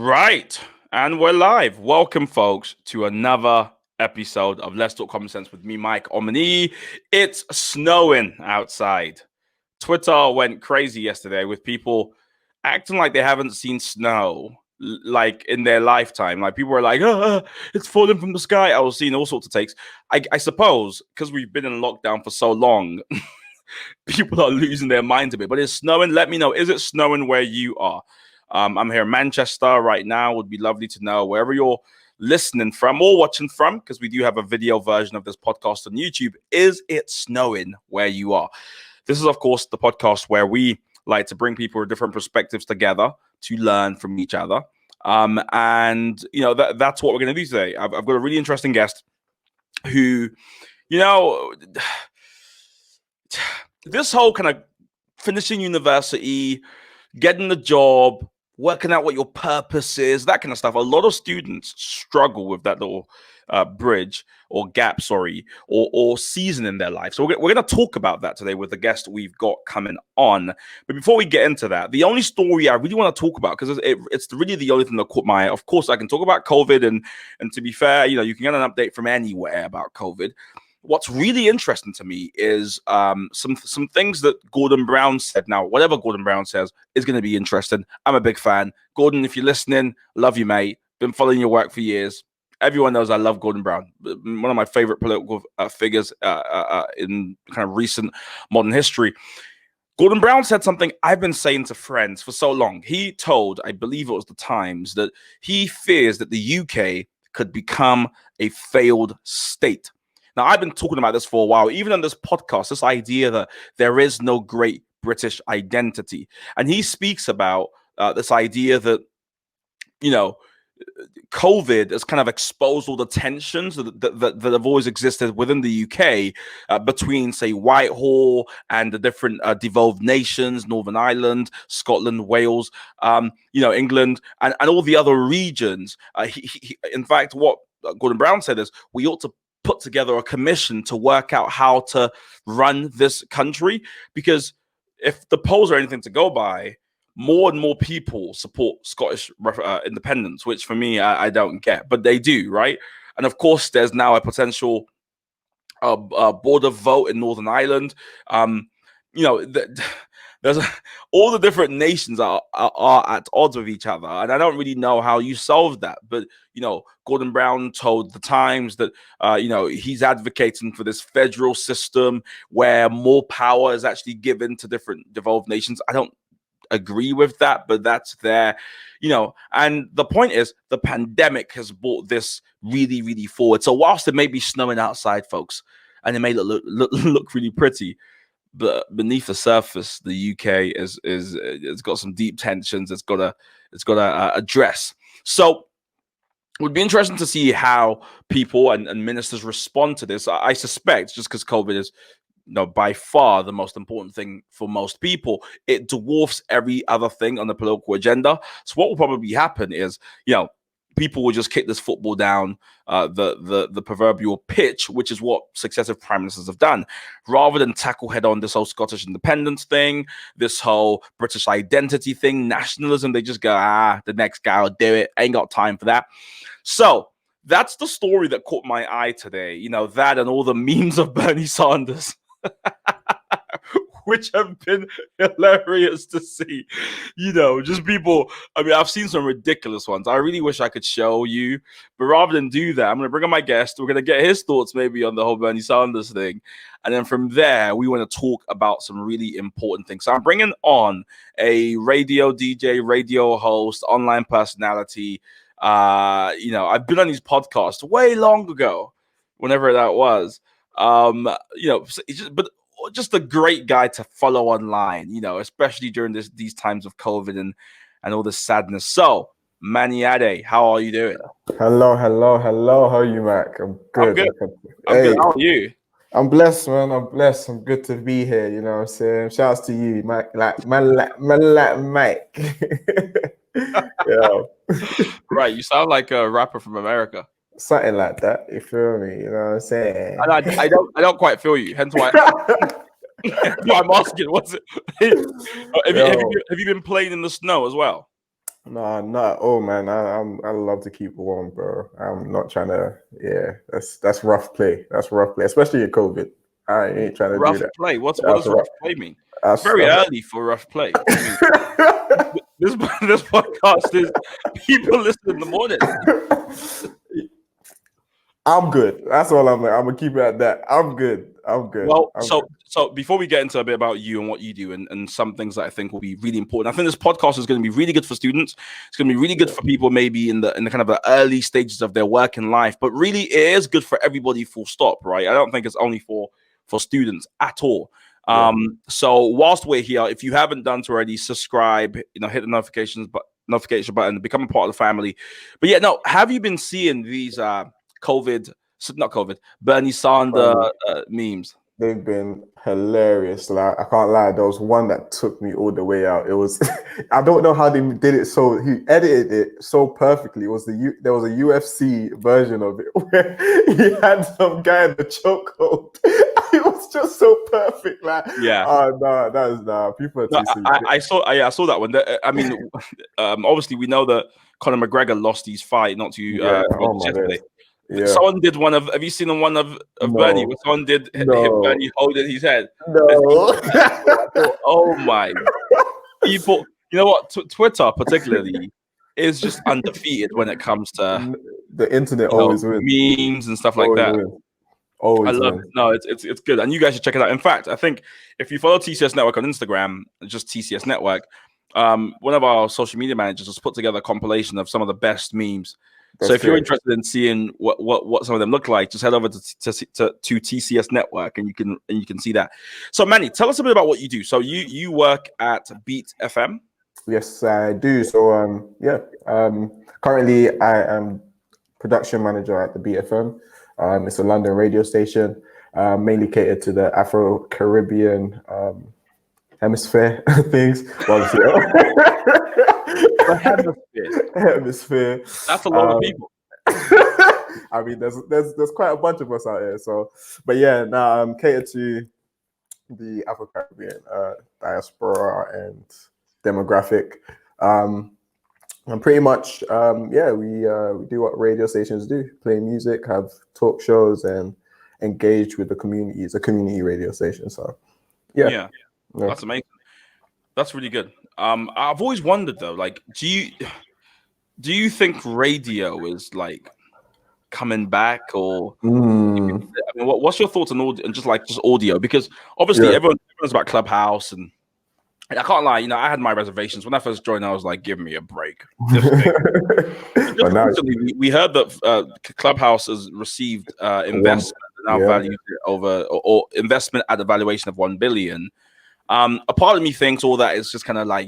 Right. And we're live. Welcome, folks, to another episode of Let's Talk Common Sense with me, Mike Omni. It's snowing outside. Twitter went crazy yesterday with people acting like they haven't seen snow like in their lifetime. Like people were like, it's falling from the sky. I was seeing all sorts of takes. I suppose because we've been in lockdown for so long, people are losing their minds a bit. But it's snowing. Let me know. Is it snowing where you are? I'm here in Manchester right now. Would be lovely to know wherever you're listening from or watching from, because we do have a video version of this podcast on YouTube. Is it snowing where you are? This is, of course, the podcast where we like to bring people with different perspectives together to learn from each other. And, you know, that's what we're going to do today. I've got a really interesting guest who, you know, this whole kind of finishing university, getting the job, working out what your purpose is, that kind of stuff. A lot of students struggle with that little bridge or gap, or season in their life. So we're going to talk about that today with the guest we've got coming on. But before we get into that, the only story I really want to talk about, because it's really the only thing that caught my eye. Of course, I can talk about COVID, and to be fair, you know, you can get an update from anywhere about COVID. What's really interesting to me is some things that Gordon Brown said. Now, whatever Gordon Brown says is going to be interesting. I'm a big fan. Gordon, if you're listening, love you, mate. Been following your work for years. Everyone knows I love Gordon Brown. One of my favorite political figures in kind of recent modern history. Gordon Brown said something I've been saying to friends for so long. He told, I believe it was the Times, that he fears that the UK could become a failed state. Now, I've been talking about this for a while, even on this podcast, this idea that there is no great British identity. And he speaks about this idea that, you know, COVID has kind of exposed all the tensions that have always existed within the UK between, say, Whitehall and the different devolved nations, Northern Ireland, Scotland, Wales, you know, England, and all the other regions. In fact, what Gordon Brown said is we ought to put together a commission to work out how to run this country, because if the polls are anything to go by, more and more people support Scottish independence, which for me, I don't get, but they do, right? And of course, there's now a potential border vote in Northern Ireland. You know, there's all the different nations are at odds with each other, and I don't really know how you solve that. But you know, Gordon Brown told the Times that you know, he's advocating for this federal system where more power is actually given to different devolved nations. I don't agree with that, but that's there, you know. And the point is, the pandemic has brought this really, really forward. So whilst it may be snowing outside, folks, and it may look really pretty, but beneath the surface, the UK is it's got some deep tensions. It's got to address. So it would be interesting to see how people and ministers respond to this. I suspect, just because COVID is, you know, by far the most important thing for most people, it dwarfs every other thing on the political agenda. So what will probably happen is, you know, people will just kick this football down the proverbial pitch, which is what successive prime ministers have done, rather than tackle head on this whole Scottish independence thing, this whole British identity thing, nationalism. They just go, the next guy will do it. Ain't got time for that. So that's the story that caught my eye today. You know, that and all the memes of Bernie Sanders. Which have been hilarious to see. You know, just people. I mean, I've seen some ridiculous ones. I really wish I could show you, but rather than do that, I'm going to bring on my guest. We're going to get his thoughts maybe on the whole Bernie Sanders thing, and then from there, we want to talk about some really important things. So I'm bringing on a radio DJ, radio host, online personality. You know, I've been on these podcasts way long ago, whenever that was. You know, just a great guy to follow online, you know, especially during these times of COVID and all this sadness. So, Maniade, how are you doing? Hello. How are you, Mac? I'm good. I'm good. How are you? I'm blessed, man. I'm blessed. I'm good to be here. You know what I'm saying? Shouts to you, Mike. Like Mike. Yeah. Right. You sound like a rapper from America. Something like that. You feel me? You know what I'm saying? And I don't quite feel you. Hence why I'm asking. What's it? Have you been playing in the snow as well? No, not at all, man. I love to keep it warm, bro. I'm not trying to. Yeah, that's rough play. That's rough play, especially in COVID. I ain't trying to do Rough that. play. What That's does rough. rough play mean? It's That's, very early for rough play. I mean, this this podcast is people listen in the morning. I'm good. That's all I'm. I'm gonna keep it at that. I'm good. I'm good. Well, I'm so good. so before we get into a bit about you and what you do and some things that I think will be really important, I think this podcast is going to be really good for students. It's going to be really good for people maybe in the kind of the early stages of their working life, but really it is good for everybody full stop, right? I don't think it's only for students at all. Yeah. So whilst we're here, if you haven't done so already, subscribe, hit the notification button, become a part of the family. But yeah, no, have you been seeing these not COVID, Bernie Sanders memes? They've been hilarious. Like I can't lie, there was one that took me all the way out. It was, I don't know how they did it. So he edited it so perfectly. It was there was a UFC version of it where he had some guy in the chokehold. It was just so perfect. Like, Yeah. oh no, that is people are too sweet. I saw that one. I mean, obviously we know that Conor McGregor lost his fight not too yesterday. Days. Yeah. Someone did one of. Have you seen the one of Bernie? Where someone did hit Bernie holding his head. No. Oh my! People, you know what? Twitter particularly is just undefeated when it comes to the internet. Always wins. Memes and stuff like that. Always I love it. No, it's good, and you guys should check it out. In fact, I think if you follow TCS Network on Instagram, just TCS Network, one of our social media managers has put together a compilation of some of the best memes. So if you're interested in seeing what some of them look like, just head over to TCS Network and you can see that. So Manny, tell us a bit about what you do. So you work at Beat FM? Yes, I do. So currently I am production manager at the Beat FM. It's a London radio station, mainly catered to the Afro-Caribbean hemisphere things. Hemisphere. That's a lot of people. I mean, there's quite a bunch of us out here. So, but yeah, now I'm catered to the Afro-Caribbean diaspora and demographic. And pretty much, we do what radio stations do: play music, have talk shows, and engage with the community. It's a community radio station. So, yeah. That's amazing. That's really good. I've always wondered though, like, do you think radio is like coming back, or I mean, what's your thoughts on audio and just audio? Because obviously everyone's about Clubhouse, and I can't lie, I had my reservations when I first joined. I was like, give me a break. Recently, we heard that Clubhouse has received investment now valued over or investment at the valuation of $1 billion. A part of me thinks all that is just kind of like,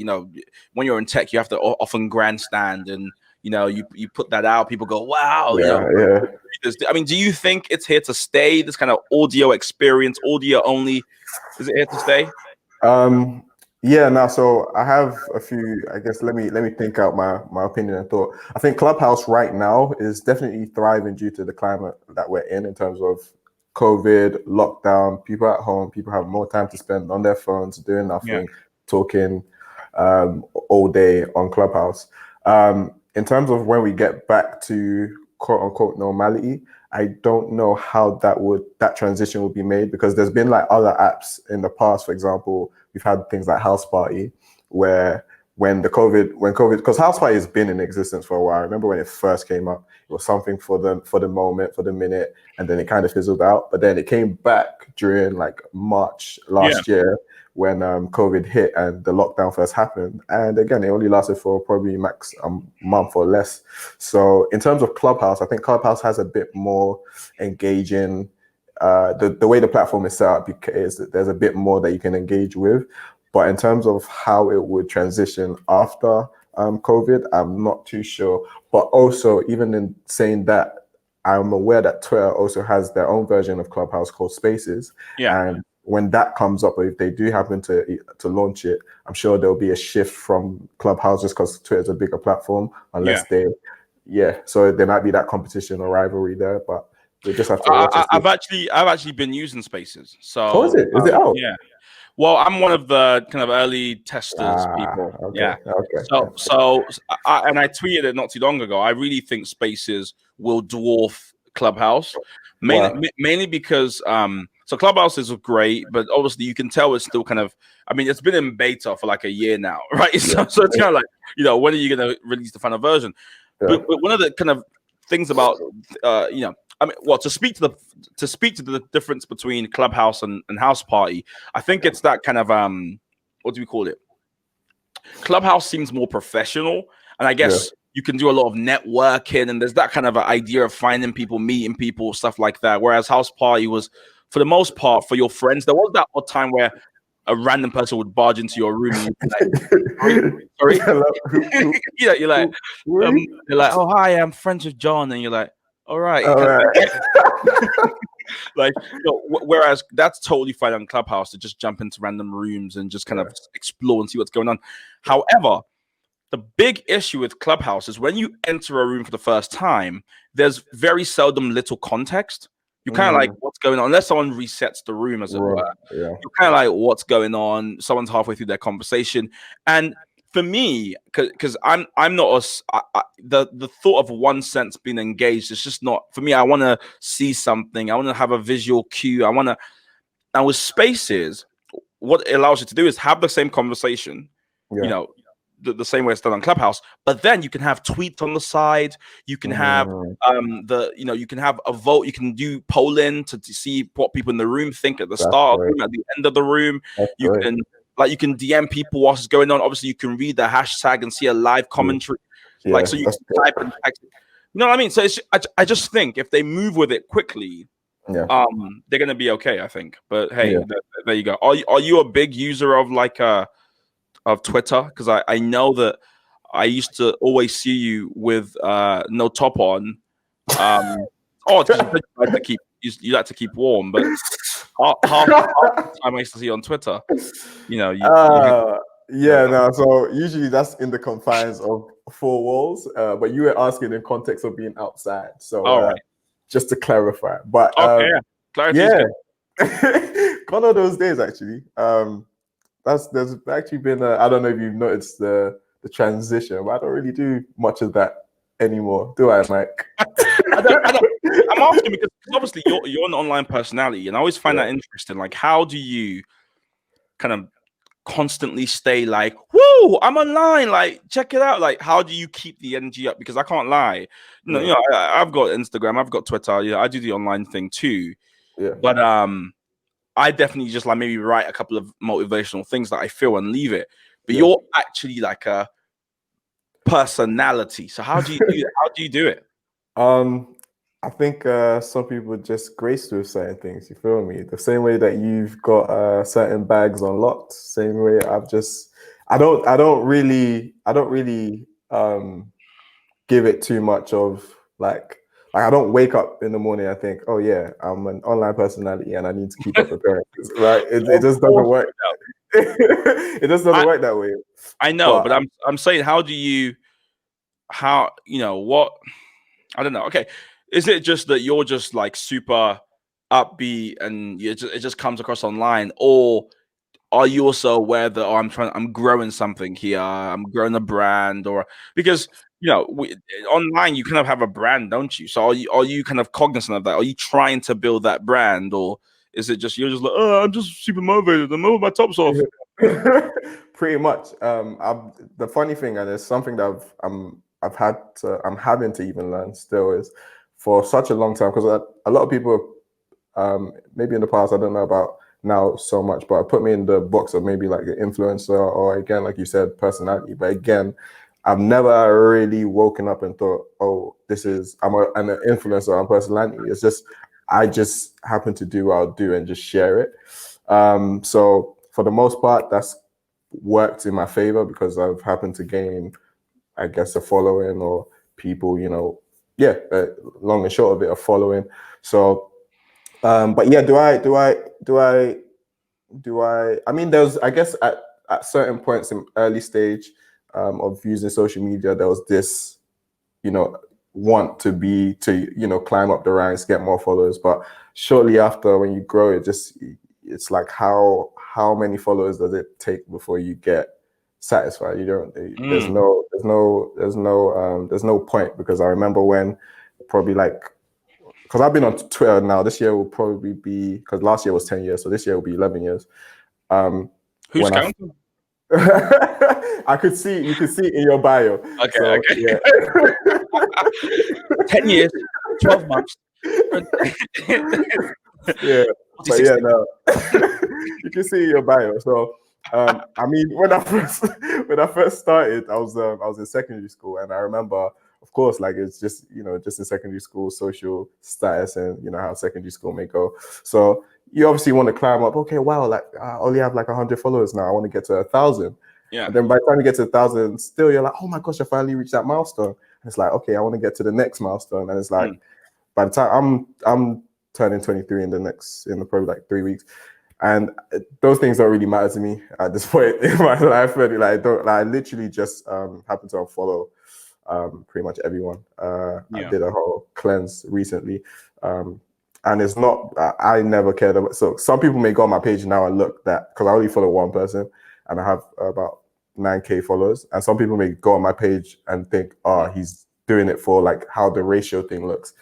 when you're in tech, you have to often grandstand, and you put that out, people go, wow. I mean, do you think it's here to stay? This kind of audio experience, audio only, is it here to stay? So I have a few, I guess, let me think out my opinion and thought. I think Clubhouse right now is definitely thriving due to the climate that we're in terms of COVID, lockdown, people at home, people have more time to spend on their phones, doing nothing, talking all day on Clubhouse. In terms of when we get back to quote unquote normality, I don't know how that transition would be made, because there's been like other apps in the past. For example, we've had things like House Party, where when COVID, because House Party has been in existence for a while. I remember when it first came up, it was something for the moment, for the minute, and then it kind of fizzled out. But then it came back during like March last year, when COVID hit and the lockdown first happened. And again, it only lasted for probably max a month or less. So in terms of Clubhouse, I think Clubhouse has a bit more engaging. The way the platform is set up is that there's a bit more that you can engage with. But in terms of how it would transition after COVID, I'm not too sure. But also, even in saying that, I'm aware that Twitter also has their own version of Clubhouse called Spaces. And when that comes up, or if they do happen to launch it, I'm sure there'll be a shift from Clubhouse, just because Twitter's a bigger platform, unless so there might be that competition or rivalry there, but we just have to watch. I've actually been using Spaces. So is it out? Yeah. Well, I'm one of the kind of early testers Ah, people. okay, Yeah. okay. And I tweeted it not too long ago. I really think Spaces will dwarf Clubhouse, Wow. mainly because so Clubhouse is great, but obviously you can tell it's still kind of. I mean, it's been in beta for like a year now, right? Yeah. So it's kind of like, when are you going to release the final version? Yeah. But one of the kind of things about I mean, well, to speak to the difference between Clubhouse and House Party, I think it's that kind of what do we call it? Clubhouse seems more professional, and I Yeah. guess you can do a lot of networking, and there's that kind of idea of finding people, meeting people, stuff like that. Whereas House Party was, for the most part, for your friends. There was that odd time where a random person would barge into your room and you'd be like, sorry. Yeah, you're like, oh hi, I'm friends with John, and you're like, all right. All right. Like, whereas that's totally fine on Clubhouse to just jump into random rooms and just kind of explore and see what's going on. However, the big issue with Clubhouse is when you enter a room for the first time, there's very seldom little context. You're kind of like, what's going on? Unless someone resets the room, as it were. Yeah. You're kind of like, what's going on? Someone's halfway through their conversation. And for me, because I'm not the thought of one sense being engaged is just not for me. I want to see something. I want to have a visual cue. And with Spaces, what it allows you to do is have the same conversation, Yeah. The same way it's done on Clubhouse, but then you can have tweets on the side. You can have you can have a vote. You can do polling to see what people in the room think at the start of the room, at the end of the room. You can DM people whilst it's going on. Obviously, you can read the hashtag and see a live commentary. So you can type and text. You know what I mean? So I just think if they move with it quickly, they're gonna be okay, I think. But hey, there you go. Are you a big user of of Twitter? Because I know that I used to always see you with no top on. You like to keep warm, but half the time I used to see you on Twitter. No. So usually that's in the confines of four walls, but you were asking in context of being outside. So just to clarify, but clarity is good. Gone are those days actually. There's actually been I don't know if you've noticed the transition, but I don't really do much of that anymore, do I, Mike? I'm asking because obviously you're an online personality, and I always find that interesting. Like, how do you kind of constantly stay like, whoa, I'm online, like, check it out. Like, how do you keep the energy up? Because I can't lie. I've got Instagram, I've got Twitter, I do the online thing too. But I definitely just like maybe write a couple of motivational things that I feel and leave it. But you're actually like a personality. So how do you do it? How do you do it? I think some people just graced with certain things. You feel me? The same way that you've got certain bags unlocked. Same way I don't really give it too much of like I don't wake up in the morning and think, oh yeah, I'm an online personality and I need to keep up appearances. Right? It just doesn't work. It just doesn't work that way. I know, but I'm saying, what? I don't know. Okay, is it just that you're just like super upbeat and it just comes across online, or are you also aware that I'm growing something here, I'm growing a brand, or because online you kind of have a brand, don't you? So are you kind of cognizant of that? Are you trying to build that brand, or is it just you're just like, oh, I'm just super motivated, I'm moving my tops off? Pretty much. The funny thing, and it's something that I'm having to even learn still, is for such a long time, because a lot of people maybe in the past, I don't know about now so much, but put me in the box of maybe like an influencer, or again, like you said, personality. But again, I've never really woken up and thought, oh, I'm an influencer, I'm personality. It's just I just happen to do what I'll do and just share it. So for the most part, that's worked in my favor because I've happened to gain, I guess, a following, or people, long and short of it, a following. So, but yeah, I mean, there's, I guess at certain points in early stage of using social media, there was this, want to climb up the ranks, get more followers. But shortly after, when you grow, it it's like how many followers does it take before you get satisfied? You don't. There's no point, because I remember when probably like, because I've been on Twitter now. This year will probably be, because last year was 10 years, so this year will be 11 years. Who's counting? You could see it in your bio. Okay, so, okay. Yeah. 10 years, 12 months. Yeah, but yeah, no. You can see in your bio. So, I mean, when I first started, I was in secondary school, and I remember, of course, like it's just just in secondary school, social status, and how secondary school may go. So you obviously want to climb up. Okay, wow, like I only have like 100 followers now. I want to get to 1,000. Yeah. And then by the time you get to 1,000, still you're like, oh my gosh, I finally reached that milestone. And it's like, okay, I want to get to the next milestone. And it's like, by the time I'm turning 23 in probably like 3 weeks, and those things don't really matter to me at this point in my life. Really, I literally just happen to unfollow pretty much everyone. I did a whole cleanse recently. And it's not, I never cared about, so some people may go on my page now and look because I only follow one person and I have about 9K followers. And some people may go on my page and think, oh, he's doing it for like how the ratio thing looks.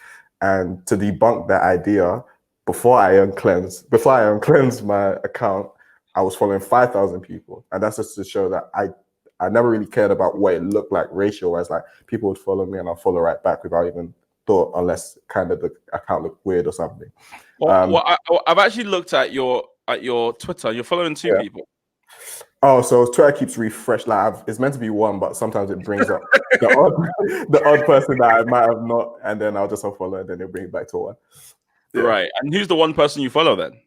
And to debunk that idea, before I uncleansed my account, I was following 5,000 people. And that's just to show that I never really cared about what it looked like ratio-wise. Like people would follow me and I'll follow right back without even thought, unless kind of the account looked weird or something. I've actually looked at your Twitter. You're following two people. Oh, so Twitter keeps refresh. Like it's meant to be one, but sometimes it brings up the odd person that I might have not, and then I'll just unfollow, and then it'll bring it back to one. Yeah. Right. And who's the one person you follow then?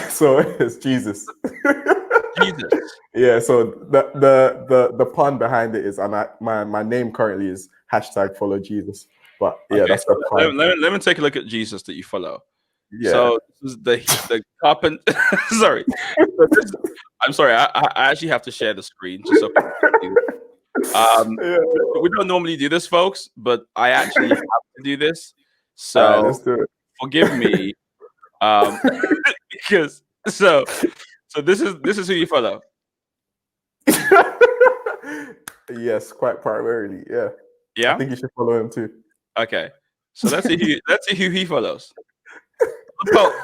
So it's Jesus. Jesus. Yeah. So the pun behind it is, my name currently is #follow-Jesus. But yeah, okay, that's the pun. Let me take a look at Jesus that you follow. Yeah. So this is the carpenter. Sorry. I'm sorry. I actually have to share the screen just so. We don't normally do this, folks, but I actually have to do this. So let's do it. Forgive me, because so this is who you follow. Yes, quite primarily. Yeah. Yeah. I think you should follow him too. Okay. So let's see who he follows. Pope.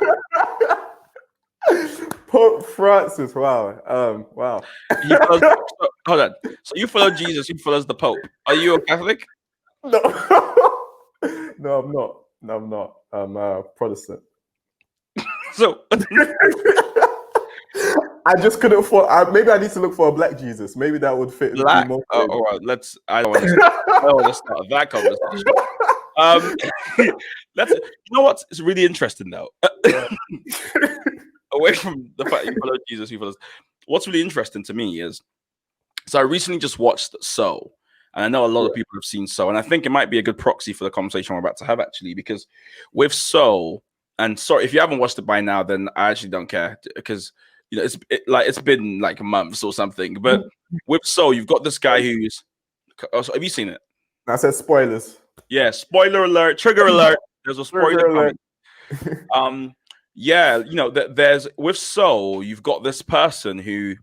Pope Francis. Wow. Wow. Hold on. So you follow Jesus. Who follows the Pope? Are you a Catholic? No. No, I'm not. No, I'm not. I'm a Protestant. So I just couldn't maybe I need to look for a black Jesus. Maybe that would fit. Black. All right. I don't want to start that conversation. You know what? It's really interesting though. Away from the fact you follow Jesus, what's really interesting to me is, so I recently just watched So, and I know a lot of people have seen So, and I think it might be a good proxy for the conversation we're about to have, actually, because with So, and sorry if you haven't watched it by now, then I actually don't care, because it's been like months or something. But with So, you've got this guy who's. Have you seen it? I said spoilers. Yeah, spoiler alert, trigger alert. There's a spoiler coming. Yeah, there's with So, you've got this person who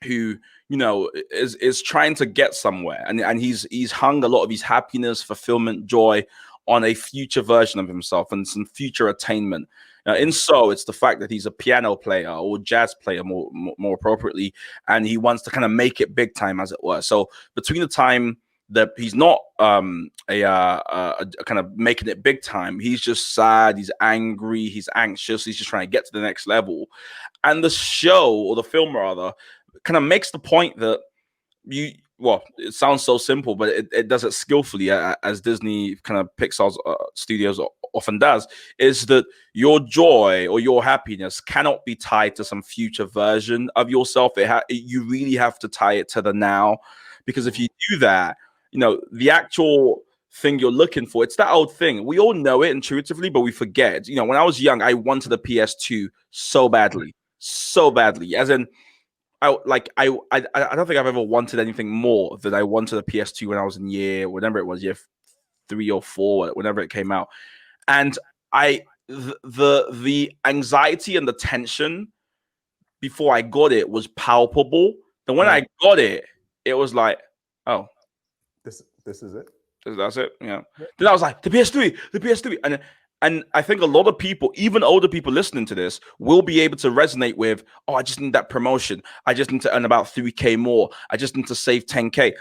is trying to get somewhere, and he's hung a lot of his happiness, fulfillment, joy on a future version of himself and some future attainment. Now, in So, it's the fact that he's a piano player or jazz player, more appropriately, and he wants to kind of make it big time, as it were. So between the time that he's not kind of making it big time, he's just sad, he's angry, he's anxious, he's just trying to get to the next level. And the show, or the film rather, kind of makes the point that it sounds so simple, but it does it skillfully, as Disney kind of Pixar's studios often does, is that your joy or your happiness cannot be tied to some future version of yourself. You really have to tie it to the now, because if you do that, the actual thing you're looking for, it's that old thing. We all know it intuitively, but we forget. When I was young, I wanted a PS2 so badly. As in, I don't think I've ever wanted anything more than I wanted a PS2 when I was in year 3 or 4, whenever it came out. And the anxiety and the tension before I got it was palpable. Then when I got it, it was like, oh, this is it. that's it. Yeah. Then I was like, the PS3, and I think a lot of people, even older people listening to this, will be able to resonate with, oh, I just need that promotion. I just need to earn about 3K more. I just need to save 10K.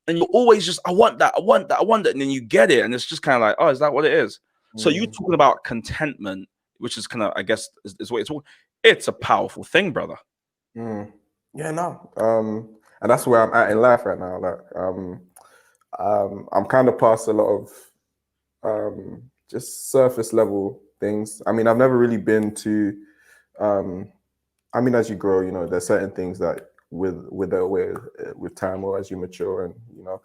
And you're always just, I want that. And then you get it. And it's just kind of like, oh, is that what it is? So you're talking about contentment, which is kind of, I guess, is what it's talking. It's a powerful thing, brother. Yeah, no. And that's where I'm at in life right now. Like, I'm kind of past a lot of just surface level things. I mean, I've never really been to. I mean, as you grow, you know, there's certain things that with time or as you mature, and you know,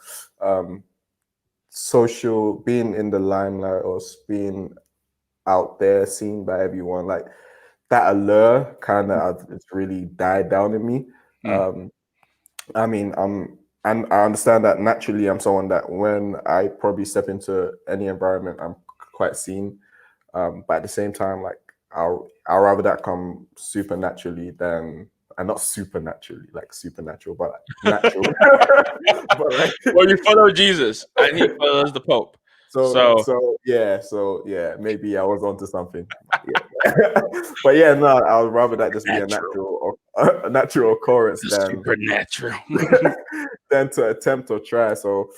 social, being in the limelight or being out there, seen by everyone, like that allure kind of it's really died down in me. I mean, and I understand that naturally I'm someone that when I probably step into any environment, I'm quite seen. But at the same time, like I'll rather that come supernaturally than, and not supernaturally, like supernatural, but like natural. But like, well, you follow Jesus and he follows the Pope. So yeah, maybe I was onto something. Yeah. But yeah, no, I would rather that just be a natural occurrence than supernatural than to attempt or try. So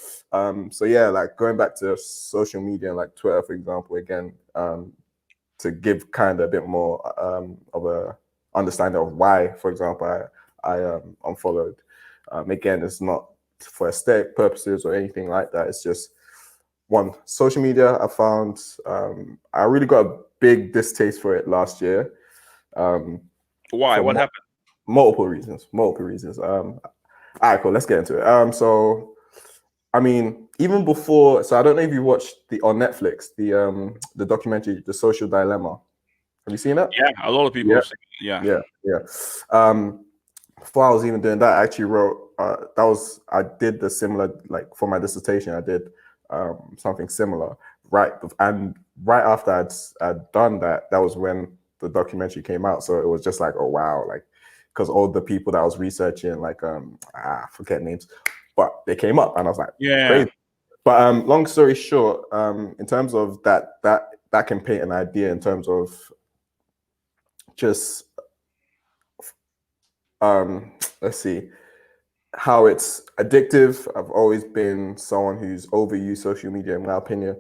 yeah, like going back to social media and like Twitter, for example, again, to give kind of a bit more of a understanding of why, for example, I unfollowed. Again, it's not for aesthetic purposes or anything like that. It's just one, social media. I found I really got a big distaste for it last year. Why? What happened? Multiple reasons. All right, cool. Let's get into it. So, I mean, even before, so I don't know if you watched on Netflix the documentary, The Social Dilemma. Have you seen that? Yeah, a lot of people. Yeah. Have seen it. Yeah. Before I was even doing that, I actually wrote. I did the similar, like for my dissertation, I did something similar. Right, and right after I'd done that, that was when the documentary came out. So it was just like, oh wow, like because all the people that I was researching, like I forget names, but they came up, and I was like, yeah. Crazy. But long story short, in terms of that can paint an idea in terms of just let's see how it's addictive. I've always been someone who's overused social media, in my opinion.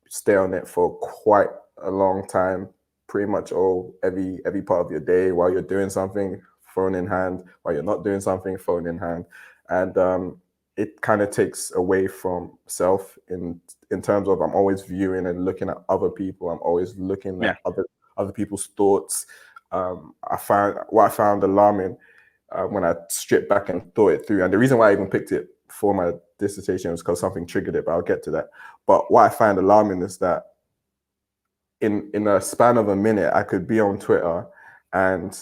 Stay on it for quite a long time, pretty much every part of your day, while you're doing something, phone in hand, while you're not doing something, phone in hand. And it kind of takes away from self in terms of I'm always viewing and looking at other people. I'm always looking at other people's thoughts. I found alarming when I stripped back and thought it through. And the reason why I even picked it for my dissertation was because something triggered it, but I'll get to that. But what I find alarming is that in a span of a minute, I could be on Twitter and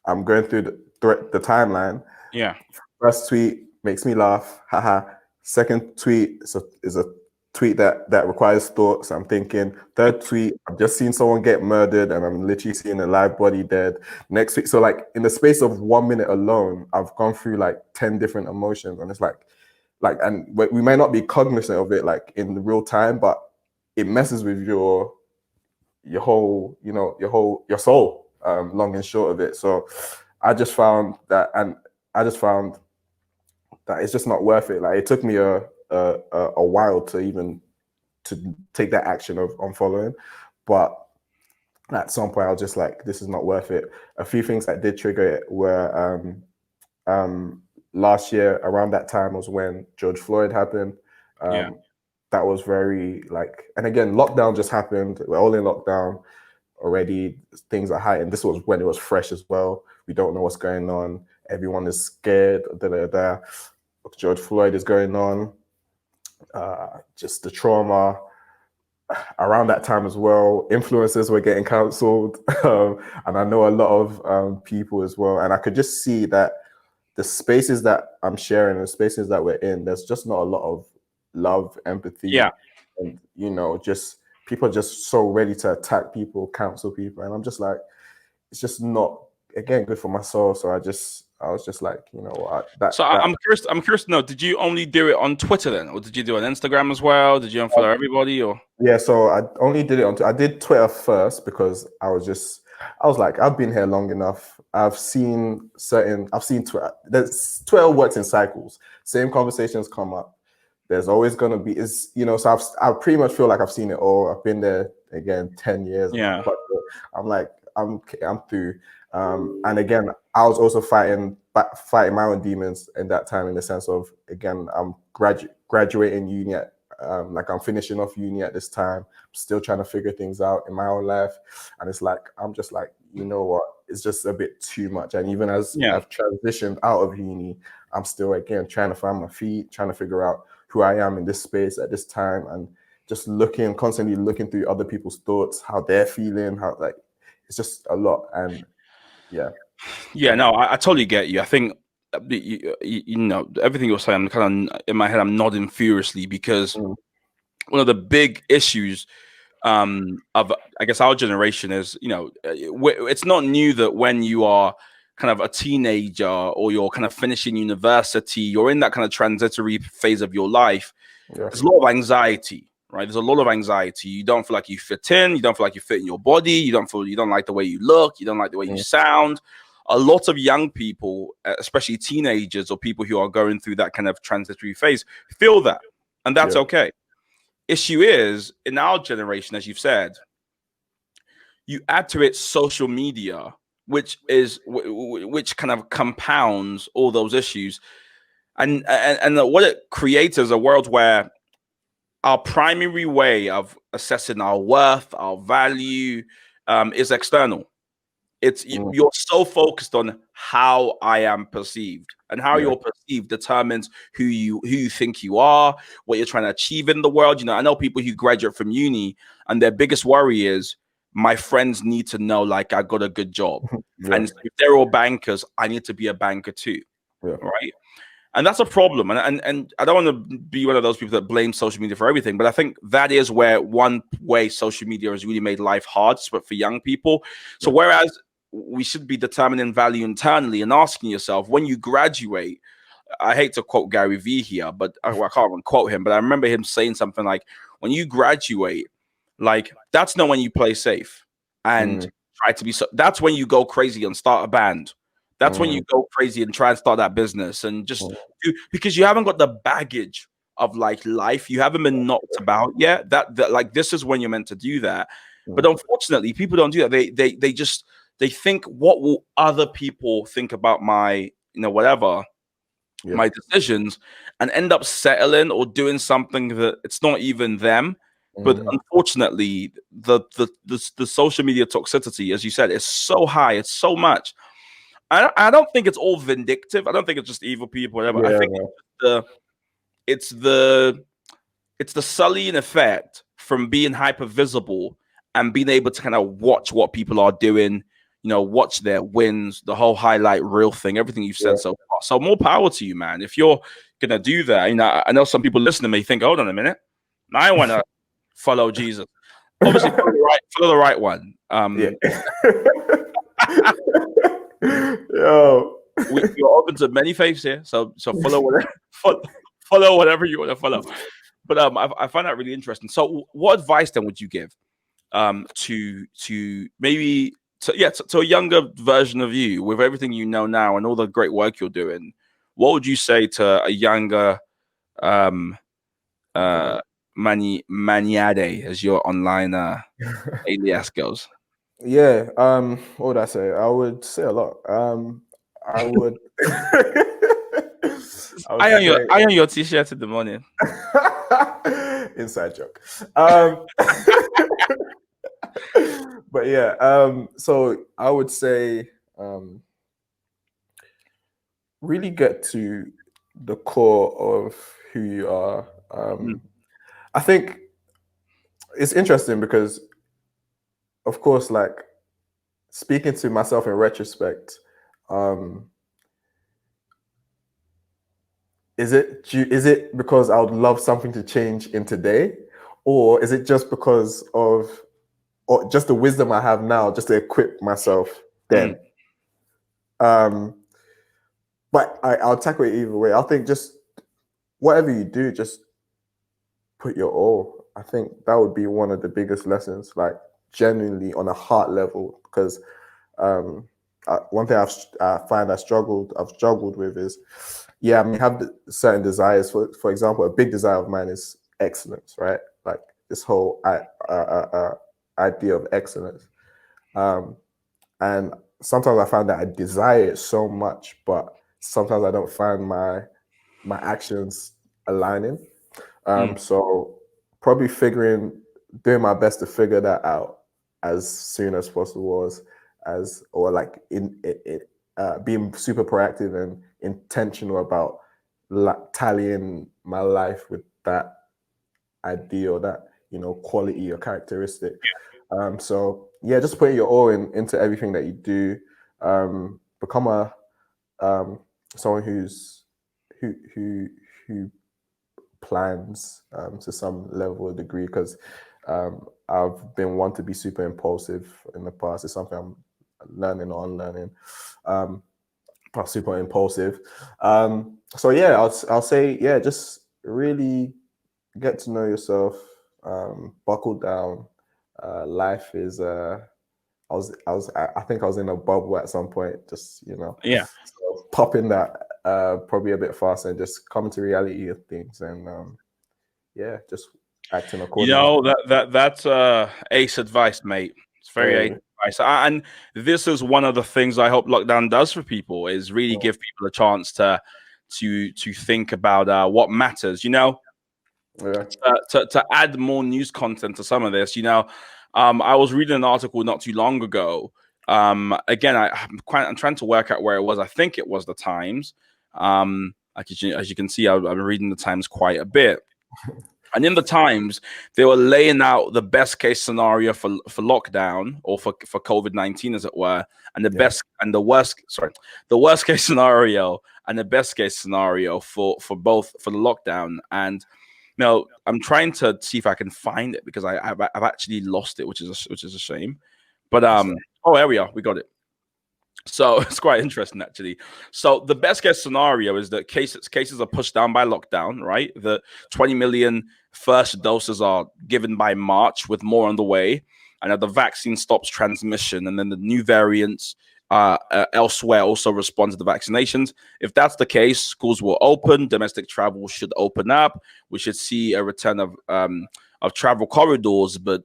I'm going through the timeline. Yeah. First tweet makes me laugh. Haha. Second tweet is a tweet that requires thought. So I'm thinking, third tweet, I've just seen someone get murdered and I'm literally seeing a live body dead. Next tweet. So like in the space of 1 minute alone, I've gone through like 10 different emotions. And it's like, and we may not be cognizant of it like in real time, but it messes with your whole, your soul, long and short of it. So I just found that it's just not worth it. Like it took me a while to even to take that action of unfollowing, but at some point I was just like, this is not worth it. A few things that did trigger it were last year around that time was when George Floyd happened. That was very like, and again, lockdown just happened. We're all in lockdown already. Things are heightened. This was when it was fresh as well. We don't know what's going on. Everyone is scared. George Floyd is going on. Just the trauma around that time as well. Influencers were getting cancelled, and I know a lot of people as well. And I could just see that the spaces that I'm sharing, the spaces that we're in, there's just not a lot of love, empathy, and just people are just so ready to attack people, cancel people, and I'm just like, it's just not, again, good for my soul. So I was just like, you know what, I'm curious to know, did you only do it on Twitter then, or did you do it on Instagram as well? Did you unfollow everybody, or? Yeah, so I only did it I did Twitter first because I was like, I've been here long enough. I've seen Twitter. Twitter works in cycles. Same conversations come up. There's always gonna be, so I pretty much feel like I've seen it all. I've been there again 10 years. Yeah. But I'm like, I'm through. And again, I was also fighting my own demons in that time, in the sense of, again, I'm graduating uni at, like I'm finishing off uni at this time. I'm still trying to figure things out in my own life, and it's like, I'm just like, you know what, it's just a bit too much. And even as I've transitioned out of uni, I'm still, again, trying to find my feet, trying to figure out who I am in this space at this time, and just constantly looking through other people's thoughts, how they're feeling, how, like, it's just a lot. And no, I totally get you. I think you know, everything you're saying, I'm kind of in my head, I'm nodding furiously, because one of the big issues of, I guess, our generation is, you know, it's not new that when you are kind of a teenager, or you're kind of finishing university, you're in that kind of transitory phase of your life. There's a lot of anxiety, right? There's a lot of anxiety. You don't feel like you fit in. You don't feel like you fit in your body. You don't like the way you look. You don't like the way you sound. A lot of young people, especially teenagers or people who are going through that kind of transitory phase, feel that, and that's okay. Issue is, in our generation, as you've said, you add to it social media, which kind of compounds all those issues, and what it creates is a world where our primary way of assessing our worth, our value, is external. It's you're so focused on how I am perceived, and how you're perceived determines who you think you are, what you're trying to achieve in the world. You know, I know people who graduate from uni, and their biggest worry is, my friends need to know, like, I got a good job, and if they're all bankers, I need to be a banker too, right? And that's a problem. And I don't want to be one of those people that blame social media for everything, but I think that is where one way social media has really made life hard, but for young people. So whereas we should be determining value internally and asking yourself, when you graduate, I hate to quote Gary Vee here, but I can't even quote him, but I remember him saying something like, when you graduate, like, that's not when you play safe and try to be, that's when you go crazy and start a band. That's when you go crazy and try and start that business, and just do, because you haven't got the baggage of, like, life. You haven't been knocked about yet. That like, this is when you're meant to do that. But unfortunately, people don't do that. They think, what will other people think about my, whatever, my decisions, and end up settling or doing something that it's not even them. But unfortunately, the social media toxicity, as you said, is so high. It's so much. I don't think it's all vindictive. I don't think it's just evil people, whatever. I think it's the sullying effect from being hyper visible and being able to kind of watch what people are doing, watch their wins, the whole highlight reel thing, everything you've said so far. So more power to you, man. If you're gonna do that, I know some people listening may think, hold on a minute, I want to follow Jesus. Obviously, follow the right one. Yo, you're open to many faiths here, so follow whatever follow whatever you want to follow. But I find that really interesting. So, what advice then would you give to maybe to a younger version of you, with everything you know now and all the great work you're doing? What would you say to a younger Maniade, as your online alias goes? Yeah. What would I say? I would say a lot. I would. I own your t-shirt in the morning. Inside joke. But yeah. So I would say, really get to the core of who you are. I think it's interesting because, of course, like, speaking to myself in retrospect, is it because I would love something to change in today, or is it just because of or just the wisdom I have now, just to equip myself then? But I'll tackle it either way. I think just whatever you do, just put your all. I think that would be one of the biggest lessons, like genuinely on a heart level. Because one thing I find I've struggled with is, yeah, I mean, have certain desires. For example, a big desire of mine is excellence, right? Like this whole idea of excellence. And sometimes I find that I desire it so much, but sometimes I don't find my actions aligning. So probably doing my best to figure that out as soon as possible, or like being super proactive and intentional about tallying my life with that ideal, that quality or characteristic. So yeah, just putting your all into everything that you do. Become someone who plans to some level or degree, because I've been one to be super impulsive in the past. It's something I'm learning or unlearning. Super impulsive. So yeah, I'll say, yeah, just really get to know yourself. Buckle down. Life is I think I was in a bubble at some point, just Yeah. so popping that probably a bit faster and just coming to reality of things, and yeah, just acting accordingly. That's ace advice, mate. It's very ace advice. And this is one of the things I hope lockdown does for people, is really give people a chance to think about what matters, to add more news content to some of this. I was reading an article not too long ago. Again, I'm trying to work out where it was. I think it was the Times. As you can see, I've been reading the Times quite a bit. And in the Times, they were laying out the best case scenario for lockdown, or for COVID-19, as it were, and the worst case scenario and the best case scenario for both, for the lockdown. And I'm trying to see if I can find it, because I've actually lost it, which is a shame. But oh, there we are. We got it. So it's quite interesting, actually. So the best case scenario is that cases are pushed down by lockdown, right? The 20 million first doses are given by March, with more on the way, and that the vaccine stops transmission, and then the new variants elsewhere also respond to the vaccinations. If that's the case, schools will open, domestic travel should open up. We should see a return of travel corridors, but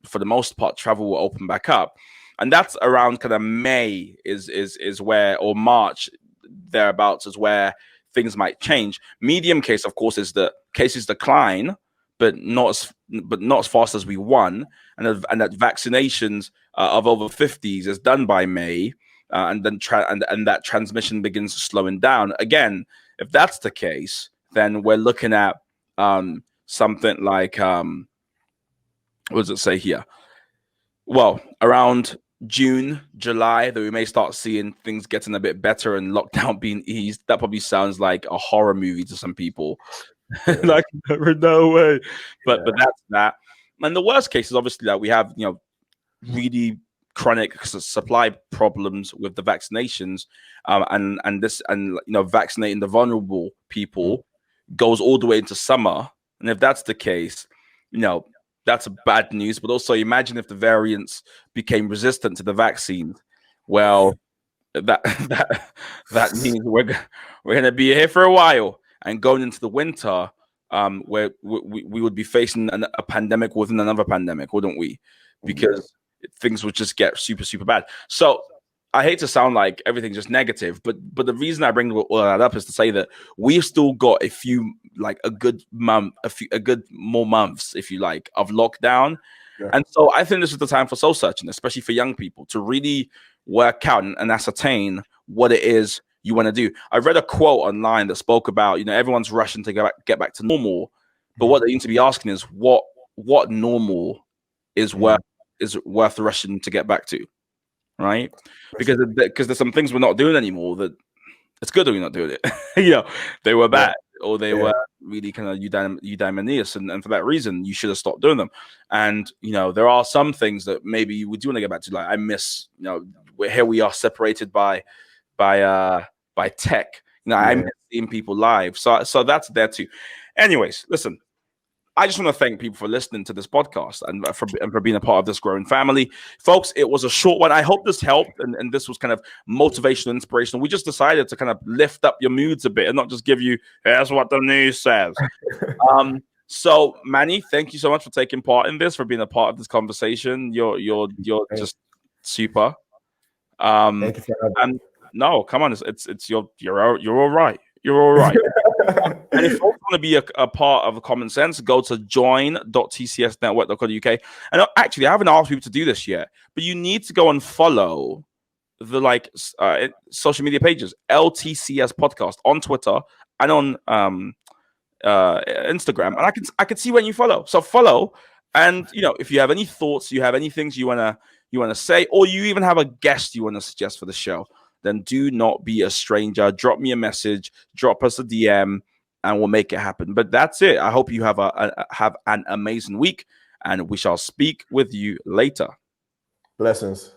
for the most part, travel will open back up. And that's around kind of May is where, or March thereabouts, is where things might change. Medium case, of course, is that cases decline, but not as fast as we want, and that vaccinations of over 50s is done by May, and then that transmission begins slowing down again. If that's the case, then we're looking at something like what does it say here? Well, around June, July, that we may start seeing things getting a bit better and lockdown being eased. That probably sounds like a horror movie to some people. Like, no way. But that's that. And the worst case is obviously that we have really chronic supply problems with the vaccinations, and vaccinating the vulnerable people goes all the way into summer. And if that's the case, that's bad news. But also, imagine if the variants became resistant to the vaccine. Well, that means we're going to be here for a while, and going into the winter, where we would be facing a pandemic within another pandemic, wouldn't we? Because things would just get super, super bad. So I hate to sound like everything's just negative, but the reason I bring all that up is to say that we've still got a good more months, if you like, of lockdown. Yeah. And so I think this is the time for soul searching, especially for young people, to really work out and ascertain what it is you want to do. I read a quote online that spoke about, everyone's rushing to get back to normal, but what they need to be asking is what normal is worth rushing to get back to, right? Because there's some things we're not doing anymore that it's good that we're not doing it. They were bad. or they were really kind of eudaimonious, and for that reason, you should have stopped doing them. And there are some things that maybe we do want to get back to. Like I miss, we are separated by tech. I miss seeing people live. So that's there too. Anyways, listen. I just want to thank people for listening to this podcast and for being a part of this growing family. Folks, it was a short one. I hope this helped and this was kind of motivational, inspirational. We just decided to kind of lift up your moods a bit and not just give you, here's what the news says. So, Manny, thank you so much for taking part in this, for being a part of this conversation. You're just super. Thank you for having me. No, come on. It's you're all right. You're all right. And if you want to be a part of Common Sense, go to join.tcsnetwork.co.uk. And actually, I haven't asked people to do this yet, but you need to go and follow the social media pages, LTCS Podcast on Twitter and on Instagram. And I can see when you follow. So follow. And if you have any thoughts, you have any things you wanna say, or you even have a guest you want to suggest for the show, then do not be a stranger. Drop me a message, drop us a DM, and we'll make it happen. But that's it. I hope you have an amazing week, and we shall speak with you later. Blessings.